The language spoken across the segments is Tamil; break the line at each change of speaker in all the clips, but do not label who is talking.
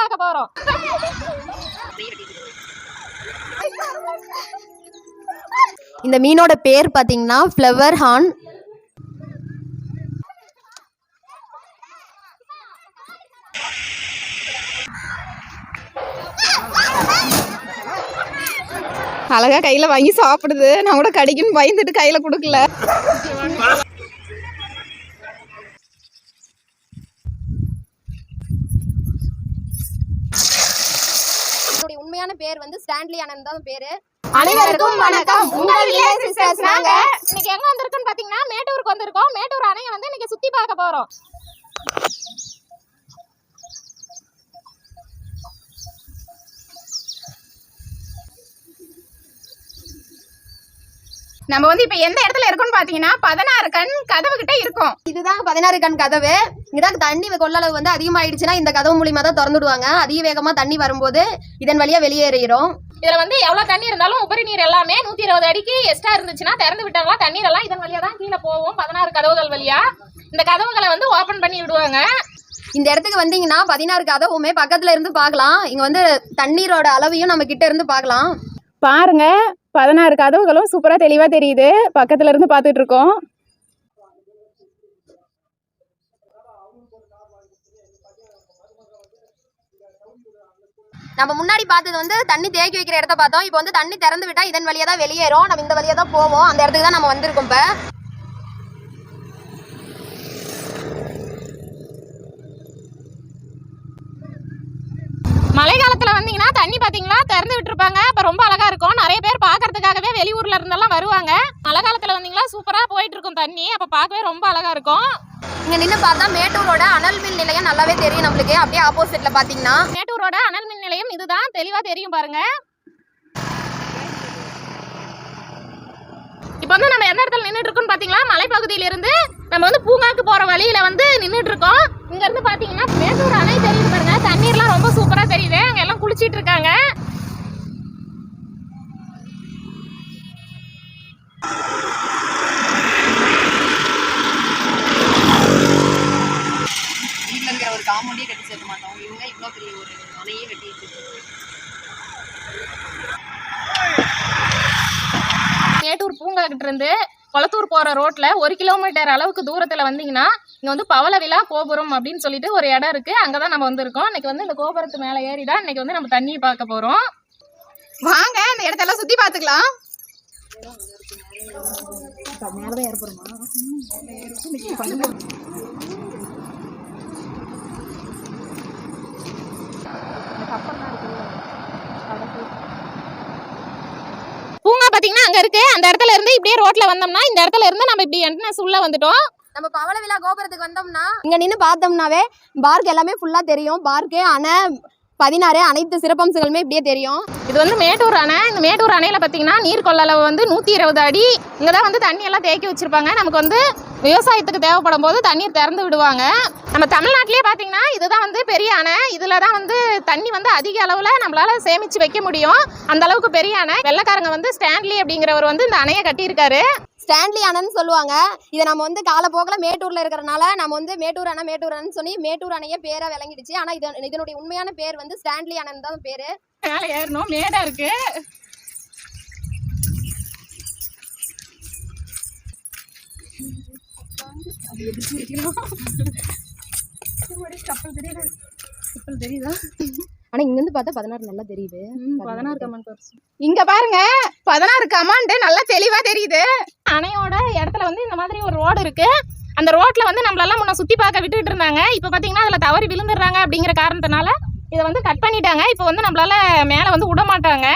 பார்க்க போறோம்.
இந்த மீனோட பேர் பாத்தீங்கன்னா ஃப்ளவர் ஹார்ன்.
அழகா கையில வாங்கி சாப்பிடுது. நான் கூட கடிக்குன்னு பயந்துட்டு கையில கொடுக்கல.
உண்மையான பேர் வந்து ஸ்டான்லி ஆனந்த் தான் பேரு.
அனைவருக்கும் வணக்கம். உங்கள் வில்லேஜ் சிஸ்டர்ஸ். நாங்க இன்னைக்கு எங்க வந்திருக்கோம்னு பாத்தீங்கன்னா மேட்டூருக்கு வந்திருக்கோம். மேட்டூர் அணையை வந்து இன்னைக்கு சுத்தி பார்க்க போறோம். நம்ம வந்து இப்ப எந்த இடத்துல இருக்கோம்னு பாத்தீங்கன்னா 16 கண் கதவு கிட்ட இருக்கோம்.
இதுதான் 16 கண் கதவு. இங்கதான் தண்ணி கொள்ளளவு வந்து அதிகமாயிடுச்சுன்னா இந்த கதவு மூலியமா தான் திறந்துடுவாங்க. அதிக வேகமா தண்ணி வரும்போது இதன் வழியா வெளியேறிடும்.
இதுல வந்து எவ்வளவு தண்ணி இருந்தாலும் உபரி நீர் எல்லாமே 120 அடிக்கு எக்ஸ்ட்ரா இருந்துச்சுன்னா திறந்து விட்டாங்களா தண்ணீர் எல்லாம் இதன் வழியா தான் கீழே போகும். 16 கதவுகள் வழியா இந்த கதவுகளை வந்து ஓபன் பண்ணி விடுவாங்க.
இந்த இடத்துக்கு வந்தீங்கன்னா 16 கதவுமே பக்கத்துல இருந்து பார்க்கலாம். இங்க வந்து தண்ணீரோட அளவையும் நம்ம கிட்ட இருந்து பார்க்கலாம்.
பாருங்க, 16 கதவுகளும் சூப்பரா தெளிவா தெரியுது. பக்கத்துல இருந்து பாத்துட்டு இருக்கோம்.
நம்ம முன்னாடி பார்த்தது வந்து தண்ணி தேக்கி வைக்கிற இடத்த பார்த்தோம். இப்போ வந்து தண்ணி திறந்து விட்டா இதன் வழியா தான் வெளியேறும். நம்ம இந்த வழியா தான் போவோம். அந்த இடத்துக்கு தான் நம்ம வந்திருக்கோம். இப்ப
மழை காலத்துல வந்தீங்கன்னா தண்ணி பாத்தீங்களா திறந்து விட்டுருப்பாங்க. அப்ப ரொம்ப அழகா இருக்கும். நிறைய பேர் பாக்குறதுக்காகவே வெளியூர்ல இருந்தெல்லாம் வருவாங்க. மழை காலத்துல வந்தீங்களா சூப்பரா போயிட்டு இருக்கும் தண்ணி. அப்ப பார்க்கவே ரொம்ப அழகா இருக்கும்.
இங்க நின்று பார்த்தா மேட்டூரோட அனல் மின் நிலையம் நல்லாவே தெரியும் நம்மளுக்கு. அப்படியே ஆப்போசிட்ல பாத்தீங்கன்னா
மேட்டூரோட அனல் மின் நிலையம் இதுதான் தெளிவா தெரியும் பாருங்க. இப்ப வந்து நம்ம எந்த இடத்துல நின்றுட்டு இருக்கோம்னு பாத்தீங்களா மலைப்பகுதியில இருந்து நம்ம வந்து பூங்காக்கு போற வழியில வந்து நின்றுட்டு இருக்கோம். இங்க இருந்து பாத்தீங்கன்னா மேட்டூர் அணை தெரியுது பாருங்க. தண்ணீர்லாம் ரொம்ப சூப்பரா தெரியுது. அங்க எல்லாம் குளிச்சிட்டு இருக்காங்க.
வீட்டுல இருக்கிற ஒரு காம்பவுண்டே கட்டி சேர்க்க மாட்டோம். இவங்க இவ்வளவு பெரிய ஒரு அணையே கட்டிட்டு
மேட்டூர் பூங்கா கிட்ட இருந்து கொளத்தூர் போற ரோட்ல 1 கிலோமீட்டர் அளவுக்கு தூரத்துல வந்தீங்கன்னா இங்க வந்து பவளவிழா கோபுரம் அப்படின்னு சொல்லிட்டு ஒரு இடம் இருக்கு. அங்கதான் நம்ம வந்திருக்கோம். இன்னைக்கு வந்து இந்த கோபுரத்து மேல ஏறிதான் இன்னைக்கு வந்து நம்ம தண்ணியை பார்க்க போறோம். வாங்க இந்த இடத்தெல்லாம் சுத்தி பாத்துக்கலாம்.
மேலதான் ஏற போறோமா?
பூங்கா பாத்தீங்கன்னா அங்க இருக்கு. அந்த இடத்துல இருந்து இப்படியே ரோட்ல வந்தோம்னா இந்த இடத்துல இருந்து நம்ம இப்படி என்ட்ரன்ஸ் உள்ள வந்துட்டோம்.
நம்ம பவளவிழா கோபுரத்துக்கு வந்தோம்னா இங்க நின்று பார்த்தோம்னாவே பார்க் எல்லாமே ஃபுல்லா தெரியும். பார்க்கு அணை 16 அனைத்து சிறப்பம்சங்களுமே இப்படியே தெரியும்.
இது வந்து மேட்டூர் அணை. இந்த மேட்டூர் அணையில பாத்தீங்கன்னா நீர் கொள்ளளவு வந்து 120 அடி. இங்கதான் வந்து தண்ணி எல்லாம் தேக்கி வச்சிருப்பாங்க. நமக்கு வந்து விவசாயத்துக்கு தேவைப்படும் போது தண்ணீர் திறந்து விடுவாங்க. நம்ம தமிழ்நாட்டிலேயே பாத்தீங்கன்னா இதுதான் வந்து பெரிய அணை. இதுலதான் வந்து தண்ணி வந்து அதிக அளவுல நம்மளால சேமிச்சு வைக்க முடியும். அந்த அளவுக்கு பெரிய அணை. வெள்ளக்காரங்க வந்து ஸ்டான்லி அப்படிங்கிறவர் வந்து இந்த அணையை கட்டியிருக்காரு.
ஸ்டான்லி அணைன்னு சொல்லுவாங்க. இதை நம்ம வந்து காலப்போக்கில் மேட்டூர்ல இருக்கிறனால நம்ம வந்து மேட்டூர் அணைன்னு சொல்லி மேட்டூர் அணையே பேரா விளங்கிடுச்சு. ஆனா இதனுடைய உண்மையான பேர் வந்து ஸ்டான்லி அணைன்னு தான் பேரு.
மேல ஏறணும், மேடா இருக்கு.
தெரியுதா? ஆனா இங்க இருந்து பார்த்தா 16 நல்லா தெரியுது.
16 கமெண்ட் வருது. இங்க பாருங்க 16 கமெண்ட் நல்லா தெளிவா தெரியுது. அணையோட இடத்துல வந்து இந்த மாதிரி ஒரு ரோடு இருக்கு. அந்த ரோட்ல வந்து நம்மளெல்லாம் முன்ன சுத்தி பார்க்க விட்டுட்டு இருந்தாங்க. இப்ப பாத்தீங்கன்னா அதுல தவறி விழுந்துடுறாங்க அப்படிங்கிற காரணத்தினால இதை வந்து கட் பண்ணிட்டாங்க. இப்ப வந்து நம்மளால மேல வந்து விட மாட்டாங்க.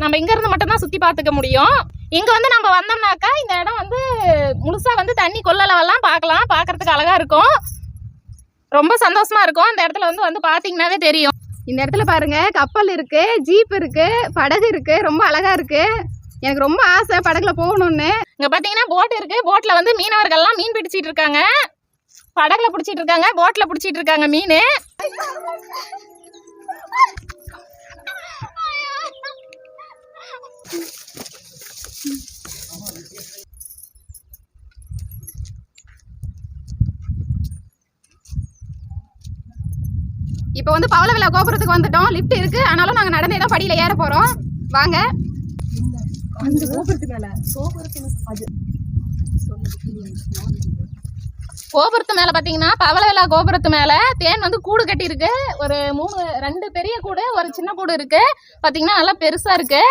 நம்ம இங்க இருந்து மட்டும் தான் சுத்தி பார்த்துக்க முடியும். இங்க வந்து நம்ம வந்தோம்னாக்கா இந்த இடம் வந்து முழுசா வந்து தண்ணி கொள்ளளவெல்லாம் பார்க்கலாம். பார்க்கறதுக்கு அழகா இருக்கும். ரொம்ப சந்தோஷமா இருக்கும். அந்த இடத்துல வந்து பாத்தீங்கன்னாவே தெரியும். இந்த இடத்துல பாருங்க கப்பல் இருக்கு, ஜீப் இருக்கு, படகு இருக்கு. ரொம்ப அழகா இருக்கு. எனக்கு ரொம்ப ஆசை படகுல போகணும்னு. இங்க பாத்தீங்கன்னா போட் இருக்கு. போட்ல வந்து மீனவர்கள் எல்லாம் மீன் பிடிச்சிட்டு இருக்காங்க. படகுல பிடிச்சிட்டு இருக்காங்க, போட்ல பிடிச்சிட்டு இருக்காங்க மீன். இப்போ வந்து பவளவிழா கோபுரத்துக்கு வந்துட்டோம். லிஃப்ட் இருக்கு, ஆனாலும் நாங்கள் நடந்தே தான் படியில் ஏற போகிறோம். வாங்க. கோபுரத்து மேலே பார்த்தீங்கன்னா பவளவிழா கோபுரத்து மேலே தேன் வந்து கூடு கட்டி இருக்கு. ஒரு 2 பெரிய கூடு, ஒரு சின்ன கூடு இருக்கு. பார்த்தீங்கன்னா நல்லா பெருசாக இருக்கு.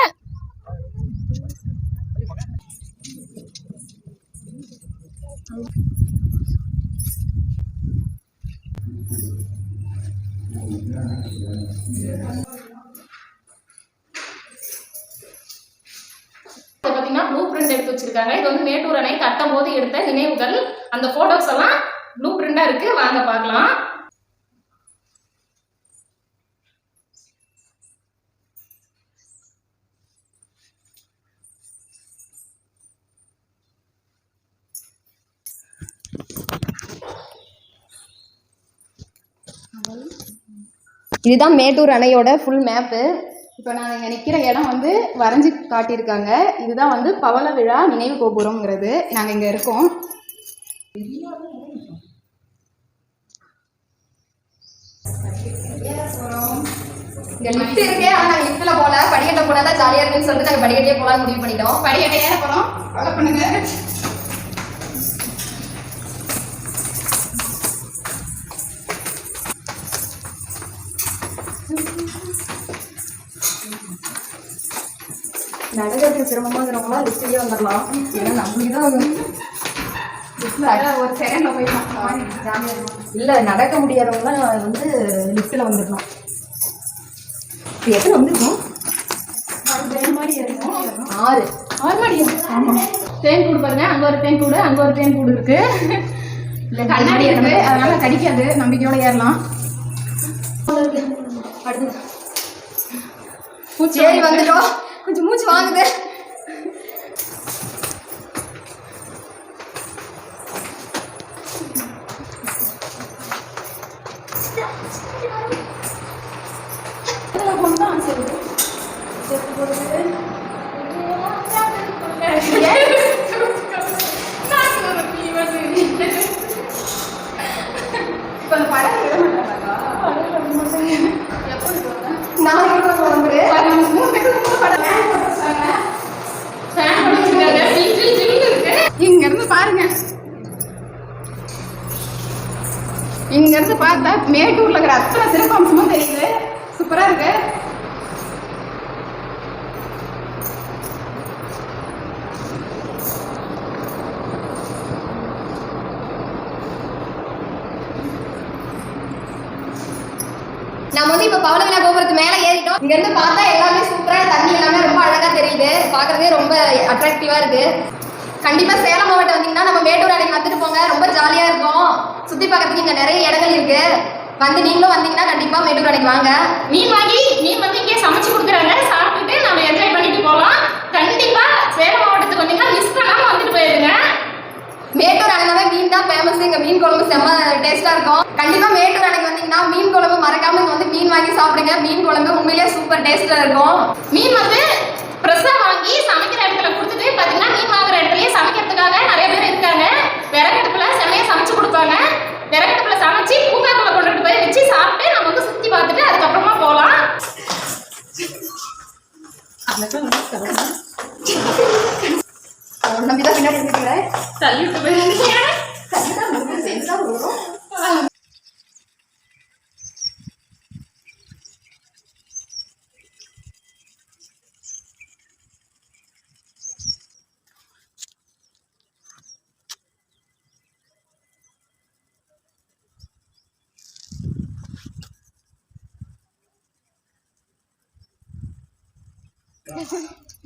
பார்த்தீங்கன்னா ப்ளூ பிரிண்ட் எடுத்து வச்சிருக்காங்க. இது வந்து மேட்டூர் அணை கட்டும் போது எடுத்த நினைவுகள். அந்த போட்டோஸ் எல்லாம் ப்ளூ பிரிண்டா இருக்கு. வாங்க பார்க்கலாம்.
இதுதான் மேட்டூர் அணையோட ஃபுல் மேப்பு.
இப்போ நான் இங்கே நிற்கிற இடம் வந்து வரைஞ்சி காட்டியிருக்காங்க. இதுதான் வந்து பவளவிழா நினைவு கோபுரம்ங்கிறது. நாங்கள் இங்கே இருக்கோம்.
இங்க லிஃப்ட் இருக்கு, ஆனா நாங்க லிஃப்ட்ல போல, படிக்கட்ட போனா தான் ஜாலியா இருக்குன்னு சொல்லிட்டு நாங்க படிக்கட்டே போலாம்னு முடிவு பண்ணிட்டோம்.
படிக்கட்டை ஏற போகிறோம். ஃபாலோ பண்ணுங்க.
நடக்கிறது சிரமமா இருக்கிறவங்களா லிஃப்ட்லயே வந்துடலாம். ஏன்னா நம்மளுக்கு தான்
ஒரு செகண்ட்ல போயிடலாம்.
ஜாலியா இருக்கும். இல்ல நடக்க முடியாதவங்களாம் வந்து லிஃப்ட்ல வந்துடலாம். இப்போ எத்தனை வந்துருக்கோம்?
6 மாடி இருக்கும்.
6
மாடியா? ஆமா. தேன் கூடு பாருங்க. அங்க ஒரு தேன் கூடு, அங்க ஒரு தேன் கூடு இருக்கு. கண்ணாடி இருக்கு, அதனால கடிக்காது. நம்பிக்கையோட ஏறலாம்.
சரி வந்துட்டோம். கொஞ்சம் மூச்சு வாங்குது.
இங்க இருந்து பாருங்க. இங்க இருந்து பார்த்தா மேட்டூர்ல இருக்கிற அத்தனை சிறப்பம்சமும் தெரியுது. சூப்பரா இருக்கு.
நம்ம வந்து இப்ப பவளவிழா கோபுரத்து மேல ஏறிட்டோம். இங்க இருந்து பார்த்தா எல்லாமே சூப்பரா, தண்ணி எல்லாமே ரொம்ப அழகா தெரியுது. பாக்குறதே ரொம்ப அட்ராக்டிவா இருக்கு. கண்டிப்பா சேலம் மாவட்டம் வந்தீங்கன்னா நம்ம மேட்டூர் அணைக்கு வந்துட்டு போங்க. ரொம்ப ஜாலியா இருக்கும். சுத்தி பார்க்கறதுக்கு இங்க நிறைய இடங்கள் இருக்கு. வந்து நீங்களும் வந்தீங்கன்னா கண்டிப்பா மேட்டூர் அணைக்கு வாங்க.
மீன் வந்து இங்கே சமைச்சு கொடுக்குறாங்க. சாப்பிட்டுட்டு நம்ம என்ஜாய் பண்ணிட்டு போகலாம். கண்டிப்பா சேலம் மாவட்டத்துக்கு வந்தீங்கன்னா மிஸ் பண்ணாம வந்துட்டு போயிருங்க.
மேட்டூர் அணைனால மீன் தான் ஃபேமஸ். இங்க மீன் குழம்பு செம்ம டேஸ்டா இருக்கும். கண்டிப்பா மேட்டூர் அணைக்கு வந்தீங்கன்னா மீன் குழம்பு மறக்காம இங்க வந்து மீன் வாங்கி சாப்பிடுங்க. மீன் குழம்பு உண்மையிலேயே சூப்பர் டேஸ்டா இருக்கும்.
மீன் வந்து ஃப்ரெஷ்ஷா வாங்கி சமைக்கிற இடத்துல கொடுத்துட்டு பாத்தீங்கன்னா மீன் வாங்குற இடத்துலயே சமைக்கிறதுக்காக நிறைய பேர் இருக்காங்க. விறகடுப்புல செம்மையா சமைச்சு கொடுப்பாங்க. விறகடுப்புல சமைச்சு பூங்காக்குள்ள கொண்டுட்டு போய் வச்சு சாப்பிட்டு நம்ம வந்து சுத்தி பார்த்துட்டு அதுக்கப்புறமா போகலாம்.
நம்பிதான் பின்னாடி இருக்கிறேன்.
தள்ளிட்டு போயிருந்தீங்க.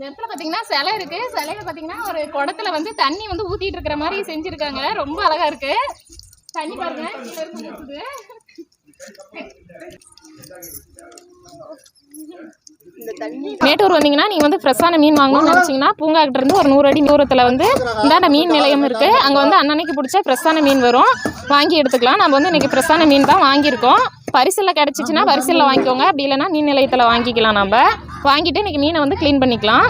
இந்த இடத்துல பாத்தீங்கன்னா சிலை இருக்கு. சிலையில பாத்தீங்கன்னா ஒரு குடத்துல வந்து தண்ணி வந்து ஊத்திட்டு இருக்கிற மாதிரி செஞ்சிருக்காங்க. ரொம்ப அழகா இருக்கு. தண்ணி பாருங்க கீழ இருந்து ஊத்துது. மேட்டூர் வந்தீங்கன்னா நீங்க வந்து ஃப்ரெஷ்ஷான மீன் வாங்கணும்னு நினைச்சீங்கன்னா பூங்கா கிட்ட இருந்து ஒரு 100 அடி தூரத்துல வந்து இந்தாண்ட மீன் நிலையம் இருக்கு. அங்க வந்து அன்னன்னைக்கு பிடிச்ச ஃப்ரெஷ்ஷான மீன் வரும், வாங்கி எடுத்துக்கலாம். நம்ம வந்து இன்னைக்கு ஃப்ரெஷ்ஷான மீன் தான் வாங்கியிருக்கோம். பரிசல்ல கிடைச்சிச்சுன்னா பரிசல்ல வாங்கிக்கோங்க. அப்படி இல்லைன்னா மீன் நிலையத்துல வாங்கிக்கலாம். நம்ம வாங்கிட்டு இன்னைக்கு மீனை வந்து க்ளீன் பண்ணிக்கலாம்.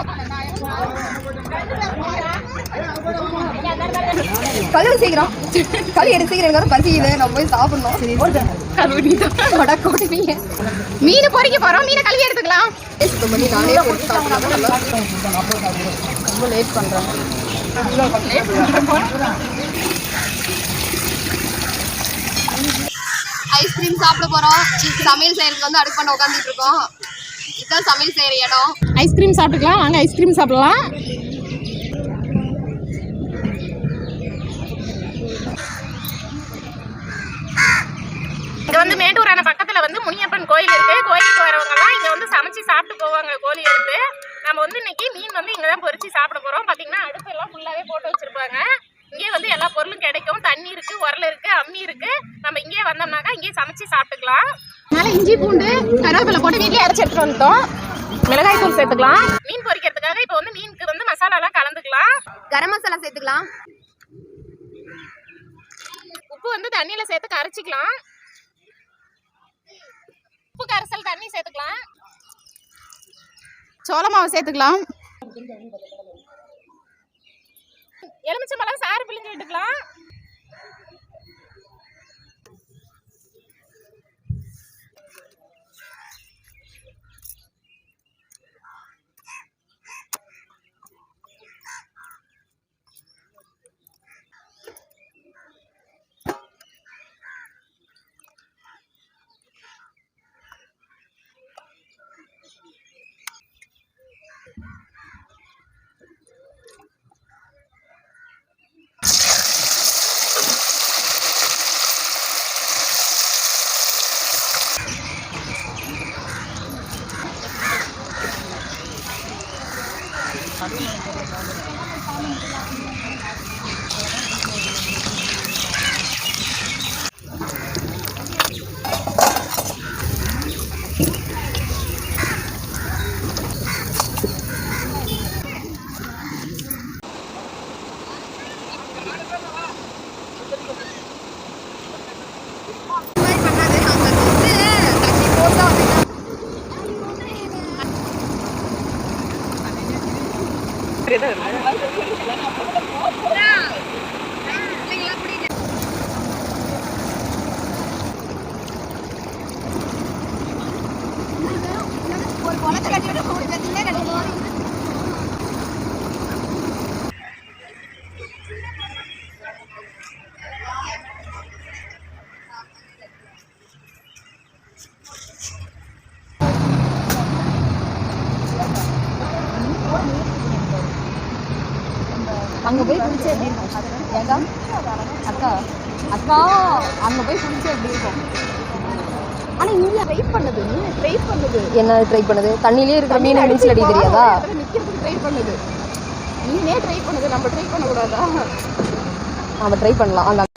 கழுவு சீக்கிரம் கழுவி எடுத்து சீக்கிரம் எனக்கு பசிக்குது நம்ம போய் சாப்பிடணும்.
மீன் பொறிக்க போறோம். மீனை கழுவி எடுத்துக்கலாம்.
பண்ணி நானே போட்டு சாப்பிடலாம். ரொம்ப லேட் பண்றேன். ஐஸ்கிரீம் சாப்பிட போறோம். சமையல் செய்யறதுக்கு வந்து அடுப்பு பண்ண உட்காந்துட்டு இருக்கோம். இதுதான் சமையல் செய்யற இடம்.
ஐஸ்கிரீம் சாப்பிட்டுக்கலாம். வாங்க ஐஸ்கிரீம் சாப்பிடலாம். இங்க வந்து மேட்டூர் அணை பக்கத்துல வந்து முனியப்பன் கோயில் இருக்கு. கோயிலுக்கு வரவங்க எல்லாம் இங்க வந்து சமைச்சு சாப்பிட்டு போவாங்க. கோழி எடுத்து நம்ம வந்து இன்னைக்கு மீன் வந்து இங்கதான் பொரிச்சு சாப்பிட போறோம். பாத்தீங்கன்னா அடுப்பு எல்லாம் ஃபுல்லாவே போட்டு வச்சிருப்பாங்க. இங்கே வந்து எல்லா பொருளும் கிடைக்கும். தண்ணி இருக்கு, உரல் இருக்கு, அம்மி இருக்கு. நம்ம இங்கே வந்தோம்னாக்கா இங்கே சமைச்சு சாப்பிட்டுக்கலாம். அதனால இஞ்சி பூண்டு கருவேப்பிலை போட்டு வீட்லயே அரைச்சி எடுத்துட்டு வந்துட்டோம். மிளகாய் தூள் சேர்த்துக்கலாம். மீன் பொரிக்கிறதுக்காக இப்போ வந்து மீனுக்கு வந்து மசாலாலாம் கலந்துக்கலாம்.
கரம் மசாலா சேர்த்துக்கலாம்.
உப்பு வந்து தண்ணியில சேர்த்து கரைச்சிக்கலாம். உப்பு கரைசல் தண்ணி சேர்த்துக்கலாம். சோள மாவு சேர்த்துக்கலாம். எலுமிச்சம்பழம் சாறு பிழிஞ்சு விட்டுக்கலாம்.
அங்கே போய் குளிச்சா எப்படி இருக்கும்? ஏங்கா அக்கா அக்கா அங்கே போய் குளிச்சா எப்படி இருக்கும்? ஆனால் இங்கே ட்ரை பண்ணுது. மீன் ட்ரை பண்ணுது. என்ன ட்ரை பண்ணுது? தண்ணியிலே இருக்கிற மீன் நீச்சல் அடி தெரியாதா?
நிற்கிறதுக்கு ட்ரை பண்ணுது. மீனே ட்ரை பண்ணுது. நம்ம ட்ரை பண்ணக்கூடாதா?
நம்ம ட்ரை பண்ணலாம். அந்த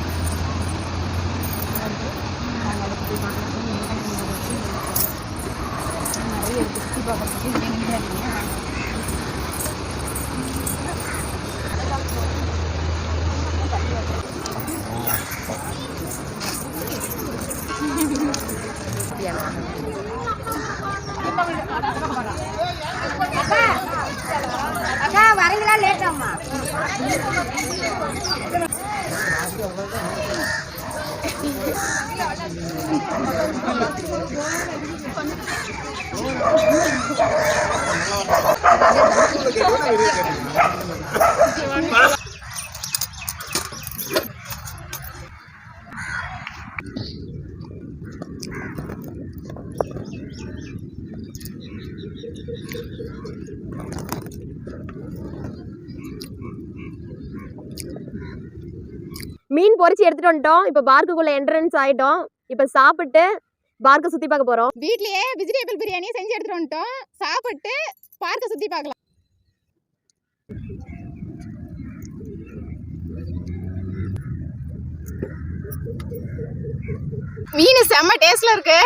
அக்கா வரீங்களா? லேட்டாமா மீன் பொரிச்சு எடுத்துட்டு வந்துட்டோம். இப்போ பார்க்குக்குள்ள என்ட்ரன்ஸ் ஆயிட்டோம். இப்போ சாப்பிட்டு பார்க்க சுத்தி பார்க்க போறோம்.
வீட்லயே வெஜிடபிள் பிரியாணி செஞ்சு எடுத்துட்டு வந்துட்டோம். சாப்பிட்டு பார்க்க சுத்தி பார்க்கலாம். மீன் செம்ம டேஸ்ட்ல இருக்கு.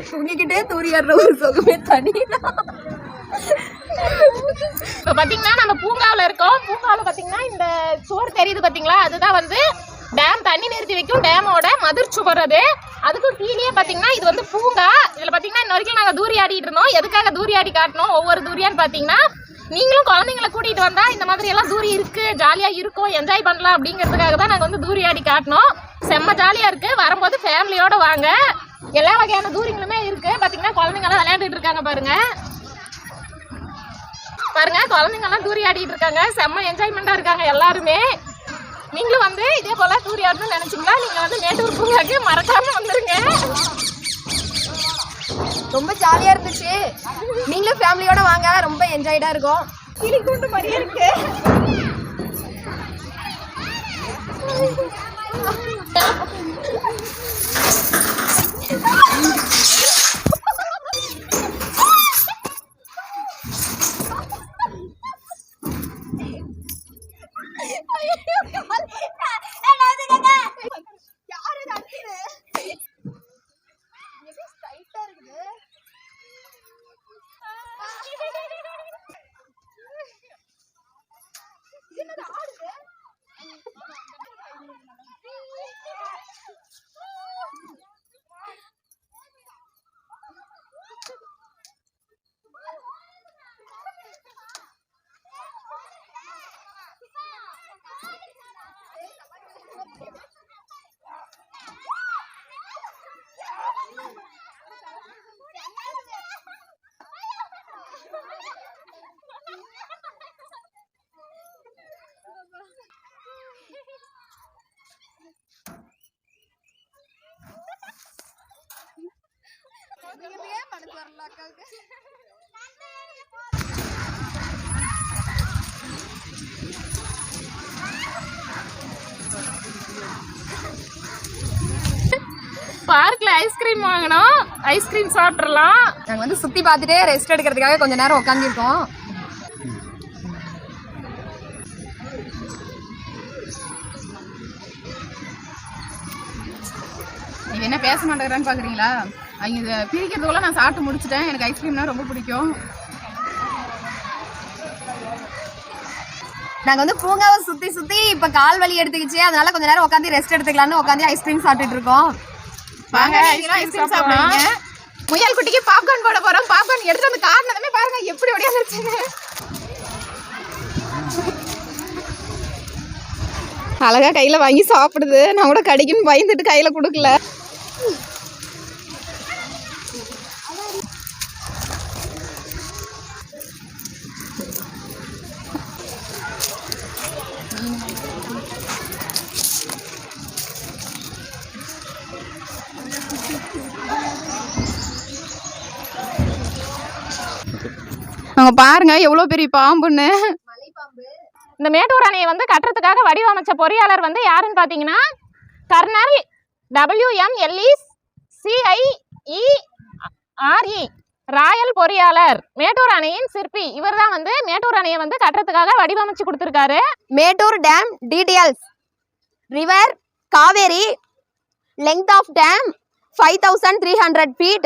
தூங்கிக்கிட்டே தூரியாடுற ஒரு சுகமே தனிதான்.
இப்போ பார்த்தீங்கன்னா நம்ம பூங்காவில் இருக்கோம். பூங்காவில் பார்த்தீங்கன்னா இந்த சுவர் தெரியுது பார்த்தீங்களா, அதுதான் வந்து டேம் தண்ணி நிறுத்தி வைக்கும் டேமோட மதிர் சுவர். அதுக்கும் கீழே பார்த்தீங்கன்னா இது வந்து பூங்கா. இதில் பார்த்தீங்கன்னா இன்ன வரைக்கும் நாங்கள் தூரி ஆடிட்டு இருந்தோம். எதுக்காக தூரி ஆடி காட்டணும் ஒவ்வொரு தூரியான்னு பார்த்தீங்கன்னா, நீங்களும் குழந்தைங்களை கூட்டிகிட்டு வந்தால் இந்த மாதிரி எல்லாம் தூரி இருக்குது, ஜாலியாக இருக்கும், என்ஜாய் பண்ணலாம் அப்படிங்கிறதுக்காக தான் நாங்கள் வந்து தூரி ஆடி காட்டினோம். செம்ம ஜாலியாக இருக்குது. வரும்போது ஃபேமிலியோடு வாங்க. எல்லா வகையான தூரிங்களுமே இருக்குது. பார்த்தீங்கன்னா குழந்தைங்களாம் விளையாண்டுட்டு இருக்காங்க பாருங்கள். குழந்தைங்கலாம் தூரி ஆடிட்டு இருக்காங்க. செம்ம என்ஜாய்மெண்ட்டாக இருக்காங்க எல்லாருமே. நீங்களும் வந்து இதே போல் தூரி ஆடணும்னு நினச்சிங்களா, நீங்கள் வந்து மேட்டூர் பூங்காக்கு மறக்காமல் வந்துடுங்க.
ரொம்ப ஜாலியாக இருந்துச்சு. நீங்களும் ஃபேமிலியோட வாங்க, ரொம்ப என்ஜாய்டாக இருக்கும்.
கிளி கூண்டு மாதிரியே இருக்கு. பார்க்ல ஐஸ்கிரீம் வாங்கினோம். ஐஸ்கிரீம் சாப்பிட்றலாம்.
நாங்கள் வந்து சுற்றி பார்த்துட்டு ரெஸ்ட் எடுக்கிறதுக்காக கொஞ்சம் நேரம் உட்காந்துருக்கோம்.
நீங்கள் என்ன பேச மாட்டேங்கிறான்னு பார்க்குறீங்களா? அவங்க இதை பிரிக்கிறதுக்குள்ள நான் சாப்பிட்டு முடிச்சிட்டேன். எனக்கு ஐஸ்கிரீம்னா ரொம்ப பிடிக்கும்.
நாங்கள் வந்து பூங்காவை சுற்றி சுற்றி இப்போ கால் வலி எடுத்துக்கிச்சு. அதனால கொஞ்சம் நேரம் உட்காந்து ரெஸ்ட் எடுத்துக்கலான்னு உட்காந்து ஐஸ்கிரீம் சாப்பிட்டுட்டு இருக்கோம்.
வாங்க ஐஸ்கிரீம் சாப்பிடுங்க. முயல் குட்டிக்கு பாப்கார்ன் போட போகிறோம். பாப்கார்ன் எடுத்து வந்து காரணமே பாருங்க எப்படி ஒடியாந்துருச்சுன்னு. அழகா கையில் வாங்கி சாப்பிடுது. நான் கூட கடிக்குன்னு பயந்துட்டு கையில் கொடுக்கல. அவங்க பாருங்க எவ்வளோ பெரிய பாம்புன்னு. இந்த மேட்டூர் அணையை வந்து கட்டுறதுக்காக வடிவமைச்ச பொறியாளர் வந்து யாருன்னு பார்த்தீங்கன்னா கர்னல் WMLE CIERE ராயல் பொறியாளர், மேட்டூர் அணையின் சிற்பி. இவர் தான் வந்து மேட்டூர் அணையை வந்து கட்டுறதுக்காக வடிவமைச்சு கொடுத்துருக்காரு.
Mettur dam details. River Kaveri. Length of dam 5300 feet.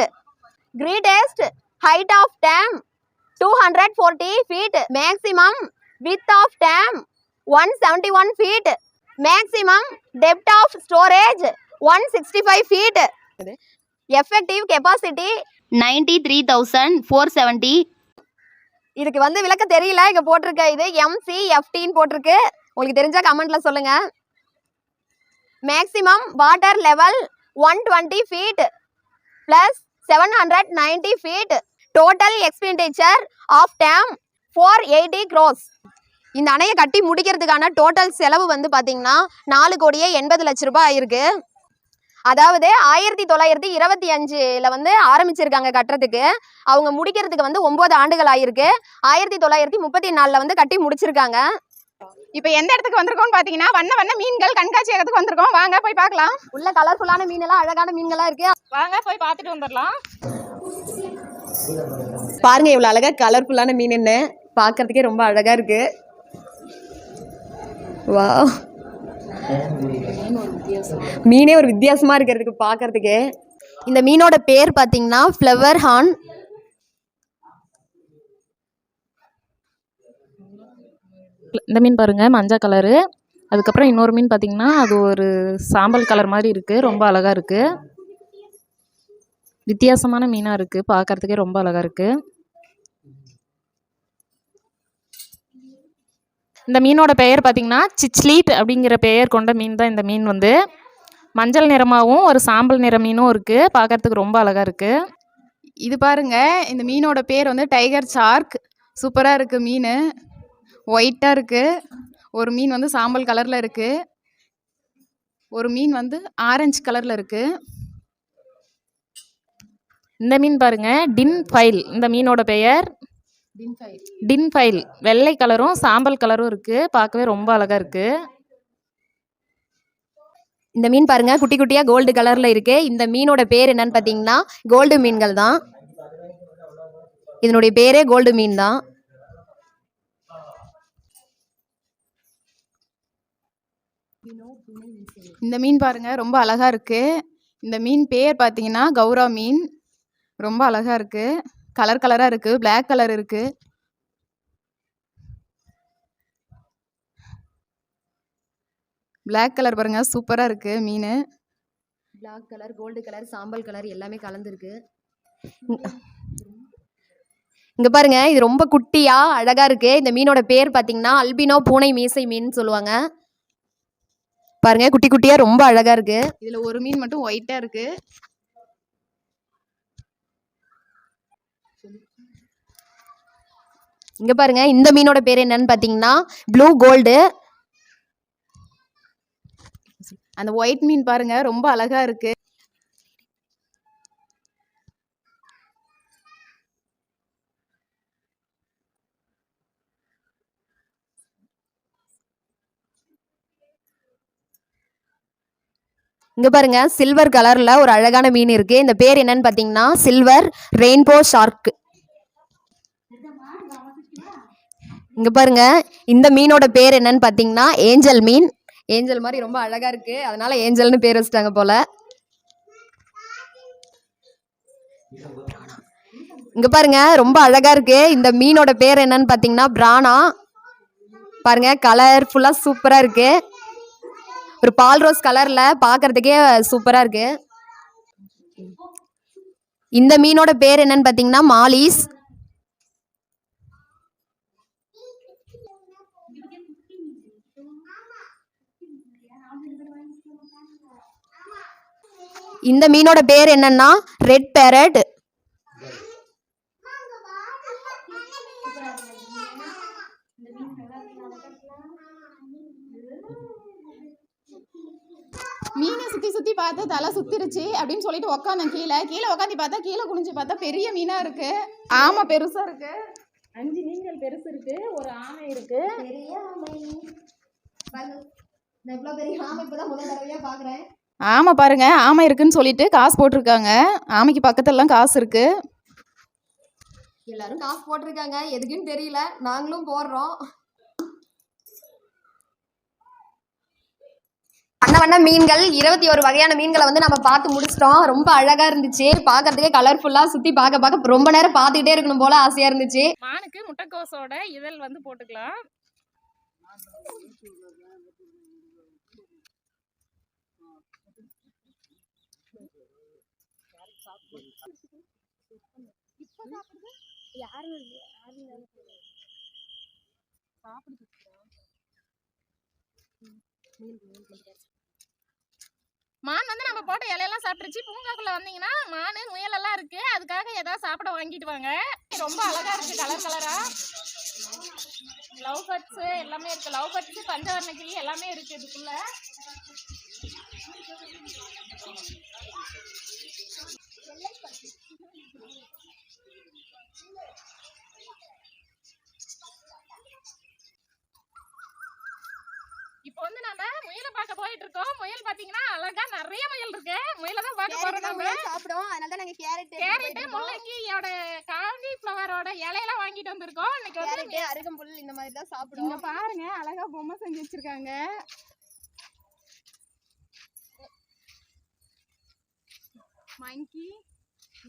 Greatest height of dam 240 feet. Maximum width of dam 171 feet. Maximum depth of storage 165 feet. Effective capacity
93,470.
இதுக்கு வந்து விளக்க தெரியல, இங்க போட்டிருக்க இது MCFT போட்டிருக்கு. உங்களுக்கு தெரிஞ்சா கமெண்ட்ல சொல்லுங்க. Maximum water level 120 feet plus 790 feet. Total expenditure of dam 480 crores. இந்த அணையை கட்டி முடிக்கிறதுக்கான டோட்டல் செலவு வந்து பார்த்தீங்கன்னா 4,80,00,000 ரூபாய் ஆயிருக்கு. அதாவது 1925 வந்து ஆரம்பிச்சிருக்காங்க கட்டுறதுக்கு. அவங்க முடிக்கிறதுக்கு வந்து 9 ஆண்டுகள் ஆயிருக்கு. 1934 வந்து கட்டி முடிச்சிருக்காங்க.
இப்போ எந்த இடத்துக்கு வந்திருக்கோம்னு பாத்தீங்கன்னா வண்ண வண்ண மீன்கள் கண்காட்சியகத்துக்கு வந்திருக்கோம். வாங்க போய் பார்க்கலாம்.
உள்ள கலர்ஃபுல்லான மீன் எல்லாம் அழகான மீன்களா இருக்கு.
வாங்க போய் பார்த்துட்டு வந்துடலாம்.
பாருங்க இவ்வளவு அழகா கலர்ஃபுல்லான மீன் என்ன பார்க்கிறதுக்கே ரொம்ப அழகா இருக்கு. வாவ், மீனே ஒரு வித்தியாசமா இருக்கிறதுக்கு பார்க்கிறதுக்கு. இந்த மீனோட பேர் பாத்தீங்கன்னா ஃப்ளவர் ஹார்ன்.
இந்த மீன் பாருங்க மஞ்சள் கலரு. அதுக்கப்புறம் இன்னொரு மீன் பார்த்தீங்கன்னா அது ஒரு சாம்பல் கலர் மாதிரி இருக்கு. ரொம்ப அழகா இருக்கு. வித்தியாசமான மீனா இருக்கு. பார்க்கறதுக்கே ரொம்ப அழகா இருக்கு. இந்த மீனோட பெயர் பார்த்தீங்கன்னா சிச்லீட் அப்படிங்கிற பெயர் கொண்ட மீன் தான் இந்த மீன். வந்து மஞ்சள் நிறமாகவும் ஒரு சாம்பல் நிற மீனும் இருக்கு. பார்க்கறதுக்கு ரொம்ப அழகா இருக்கு. இது பாருங்க இந்த மீனோட பேர் வந்து டைகர் ஷார்க். சூப்பரா இருக்கு மீன். ஒயிட்டா இருக்கு. ஒரு மீன் வந்து சாம்பல் கலர்ல இருக்கு. ஒரு மீன் வந்து ஆரஞ்சு கலர்ல இருக்கு. இந்த மீன் பாருங்க டின் ஃபைல். இந்த மீனோட பெயர் டின் ஃபைல். வெள்ளை கலரும் சாம்பல் கலரும் இருக்கு. பார்க்கவே ரொம்ப அழகா இருக்கு.
இந்த மீன் பாருங்க குட்டி குட்டியா கோல்டு கலர்ல இருக்கு. இந்த மீனோட பேர் என்னன்னு பாத்தீங்கன்னா கோல்டு மீன்கள் தான். இதனுடைய பேரே கோல்டு மீன் தான்.
இந்த மீன் பாருங்க ரொம்ப அழகா இருக்கு. இந்த மீன் பேர் பார்த்தீங்கன்னா கௌரா மீன். ரொம்ப அழகா இருக்கு. கலர் கலரா இருக்கு. பிளாக் கலர் இருக்கு. பிளாக் கலர் பாருங்க சூப்பரா இருக்கு மீன்.
பிளாக் கலர், கோல்டு கலர், சாம்பல் கலர் எல்லாமே கலந்துருக்கு. இங்க பாருங்க இது ரொம்ப குட்டியா அழகா இருக்கு. இந்த மீனோட பேர் பாத்தீங்கன்னா அல்பினோ பூனை மீசை மீன் சொல்லுவாங்க. பாருங்க குட்டி குட்டியா ரொம்ப அழகா இருக்கு.
இதுல ஒரு மீன் மட்டும் ஒயிட்டா இருக்கு.
இங்க பாருங்க இந்த மீனோட பேர் என்னன்னு பாத்தீங்கன்னா ப்ளூ கோல்டு.
அந்த ஒயிட் மீன் பாருங்க ரொம்ப அழகா இருக்கு.
இங்க பாருங்க சில்வர் கலர்ல ஒரு அழகான மீன் இருக்கு. இந்த பேர் என்னன்னு பாத்தீங்கன்னா சில்வர் ரெயின்போ ஷார்க். இங்க பாருங்க இந்த மீனோட பேர் என்னன்னு பாத்தீங்கன்னா ஏஞ்சல் மீன். ஏஞ்சல் மாதிரி ரொம்ப அழகா இருக்கு. அதனால ஏஞ்சல்னு பேர் வச்சிட்டாங்க போல. இங்க பாருங்க ரொம்ப அழகா இருக்கு. இந்த மீனோட பேர் என்னன்னு பாத்தீங்கன்னா பிரானா. பாருங்க கலர்ஃபுல்லா சூப்பரா இருக்கு. ஒரு பால் ரோஸ் கலர்ல பாக்குறதுக்கே சூப்பரா இருக்கு. இந்த மீனோட பேர் என்னன்னு பாத்தீங்கன்னா மாலிஸ். இந்த மீனோட பேர் என்னன்னா ரெட் பேரட்.
மீனை சுத்தி சுத்தி பார்த்து தலை சுத்திருச்சு அப்படின்னு சொல்லிட்டு உட்காந்தேன். கீழே உட்காந்து பார்த்தா கீழே குனிஞ்சு பார்த்தா பெரிய மீனா இருக்கு. ஆமா பெருசா இருக்கு. 5 மீன்கள் பெருசு இருக்கு. ஒரு ஆமை இருக்கு. ஆமா பாருங்க ஆமை இருக்குன்னு சொல்லிட்டு காசு போட்டிருக்காங்க. ஆமைக்கு பக்கத்துலலாம் காசு இருக்கு.
எல்லாரும் காசு போட்டிருக்காங்க. எதுக்குன்னு தெரியல. நாங்களும் போடுறோம். வண்ண வண்ண மீன்கள் 21 வகையான மீன்களை வந்து நம்ம பார்த்து முடிச்சிட்டோம். ரொம்ப அழகா இருந்துச்சு. பார்க்கறதுக்கே கலர்ஃபுல்லா சுத்தி பார்க்க ரொம்ப நேரம் பார்த்துக்கிட்டே இருக்கணும் போல ஆசையா இருந்துச்சு.
மானுக்கு முட்டைக்கோசோட இதழ் வந்து போட்டுக்கலாம். மான் வந்து நம்ம போட்ட இலையெல்லாம் சாப்பிட்டுருச்சு. பூங்காக்குள்ள வந்தீங்கன்னா மானு முயல் எல்லாம் இருக்கு. அதுக்காக ஏதாவது சாப்பிட வாங்கிட்டு வாங்க. ரொம்ப அழகா இருக்கு கலர் கலரா. லவ் பர்ட்ஸ் எல்லாமே இருக்கு. லவ் பர்ட்ஸ், பஞ்சவர்ண கிளி எல்லாமே இருக்கு இதுக்குள்ள. இப்போ வந்து நம்ம முயலை பார்க்க போயிட்டு இருக்கோம். முயல் பாத்தீங்கன்னா அழகா நிறைய முயல் இருக்கு. முயலை தான் பார்க்க போறோம். நம்ம
சாப்பிடுவோம், அதனால தான் நாங்க
கேரட் முள்ளங்கியோட காலிஃப்ளவரோட இலையெல்லாம் வாங்கிட்டு வந்திருக்கோம். இன்னைக்கு வந்து
அருகம்புல் இந்த மாதிரி தான் சாப்பிடுவோம்.
இங்க பாருங்க அழகா பொம்மை செஞ்சு வச்சிருக்காங்க. மங்கி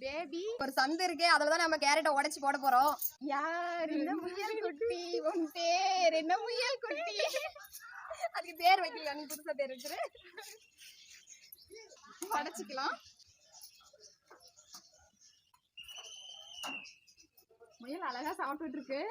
பேபி
ஒரு சந்து இருக்கு, அதுலதான் நம்ம கேரட்டை உடைச்சு போட போறோம்.
யார் இந்த முயல் குட்டி? உன் பேர் என்ன முயல் குட்டி?
அதுக்கு பேர் வைக்கல, நீ புதுசா பேர் வச்சிரு.
உடைச்சிக்கலாம். முயல் அழகா சாப்பிட்டுட்டு இருக்கு.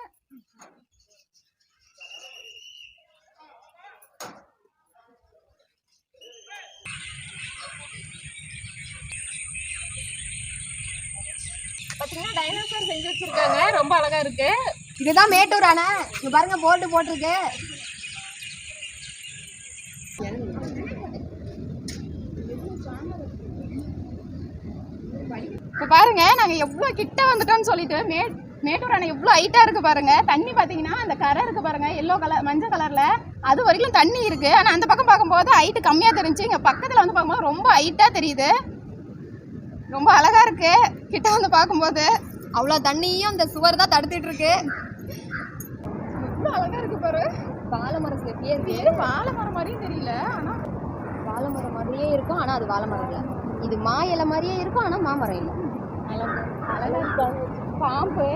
பாத்தீங்கன்னா டைனோசர் செஞ்சு வச்சிருக்காங்க, ரொம்ப அழகா இருக்கு.
இதுதான் மேட்டூர் அணை. இங்க பாருங்க போட்டு போட்டிருக்கு.
இப்ப பாருங்க நாங்க எவ்வளவு கிட்ட வந்துட்டோம்னு சொல்லிட்டு மேட்டூர் அணை எவ்வளவு ஹைட்டா இருக்கு பாருங்க. தண்ணி பாத்தீங்கன்னா அந்த கரை இருக்கு பாருங்க, எல்லோ கலர் மஞ்சள் கலர்ல, அது வரைக்கும் தண்ணி இருக்கு. ஆனா அந்த பக்கம் பார்க்கும்போது ஹைட் கம்மியா தெரிஞ்சு, இங்க பக்கத்துல வந்து பார்க்கும்போது ரொம்ப ஹைட்டா தெரியுது. ரொம்ப அழகா இருக்கு கிட்ட வந்து பார்க்கும்போது.
அவ்வளவு தண்ணியும் இந்த சுவர் தான் தடுத்துட்டு இருக்கு.
எவ்வளவு அழகா இருக்கு பாரு.
வாழைமரம் செட்டியே இருக்கு.
வாழைமரம் மாதிரியும் தெரியல, ஆனா
வாழைமரம் மாதிரியே இருக்கும், ஆனா அது வாழைமரம் இல்ல. இது மா இலை மாதிரியே இருக்கும், ஆனா மாமரம் இல்லை.
அழகா இருக்கு. பாம்பு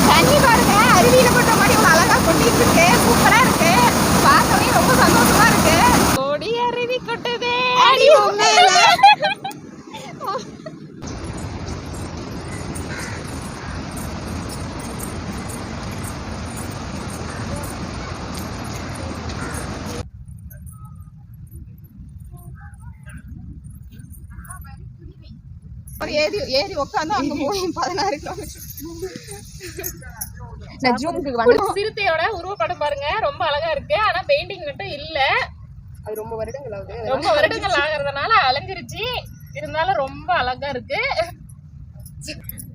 தண்ணி பாருங்க, அருவியில போட்ட மாதிரி ஒரு அழகா கொட்டிட்டு இருக்கு. சூப்பரா இருக்கு, பார்க்கவே ரொம்ப சந்தோஷமா இருக்கு. கொடி அருவி கொட்டுதே அடி உண்மையில. ஏறி உட்காந்து அங்க போய் 16 கிலோமீட்டர். சிறுத்தையோட உருவப்படம் பாருங்க, ரொம்ப அழகா இருக்கு. ஆனா பெயிண்டிங் மட்டும் இல்ல,
அது ரொம்ப வருடங்கள் ஆகுது.
ரொம்ப வருடங்கள் ஆகிறதுனால அலங்கரிச்சு, இருந்தாலும் ரொம்ப அழகா இருக்கு.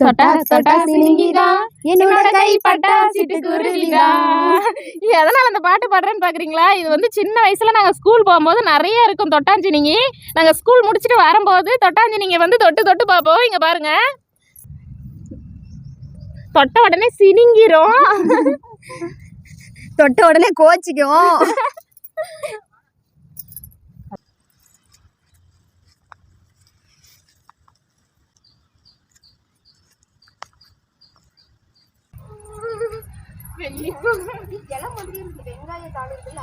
தொட்டா தொட்டா சினிங்கிதா என்னோட கை பட்டா சிட்டுக்குருவிதா. எதனால அந்த பாட்டு பாடுறேன்னு பாக்குறீங்களா? இது வந்து சின்ன வயசுல நாங்க ஸ்கூல் போகும்போது நிறைய இருக்கும் தொட்டாஞ்சினிங்கி. நாங்க ஸ்கூல் முடிச்சுட்டு வரும்போது தொட்டாஞ்சினிங்க வந்து தொட்டு தொட்டு பார்ப்போம். இங்க பாருங்க, தொட்ட உடனே சினிங்கிரும்,
தொட்ட உடனே கோச்சிக்கும். இலை மாதிரி இருக்கு, வெங்காய தாள் இருக்குல்ல.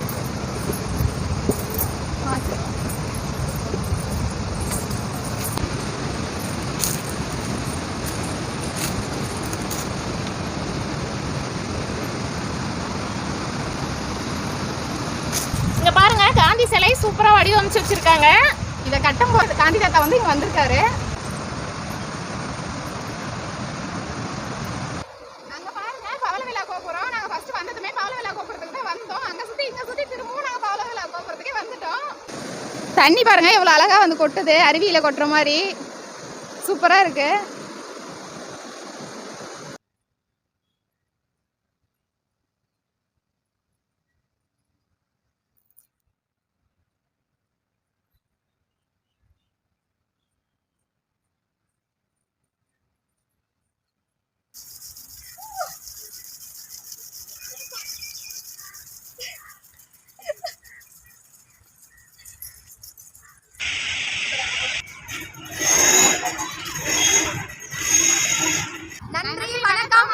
இங்க பாருங்க, காந்தி சிலை சூப்பரா வடிவமைச்சு வச்சிருக்காங்க. இத கட்டும்போது காந்தி தாத்தா வந்து இங்க வந்திருக்காரு. நாங்க பாருங்க பவளவிழா கோபுரம். நாங்க ஃபர்ஸ்ட் வந்ததுமே பவளவிழா கோபுரத்துக்கு தான் வந்தோம். அங்க சுத்தி இங்க சுத்தி திரும்பவும் நாங்க பவளவிழா கோபுரத்துக்கே வந்துட்டோம். தண்ணி பாருங்க எவ்வளவு அழகா வந்து கொட்டுது, அருவியில கொட்டுற மாதிரி சூப்பரா இருக்கு.
நன்றி, வணக்கம்.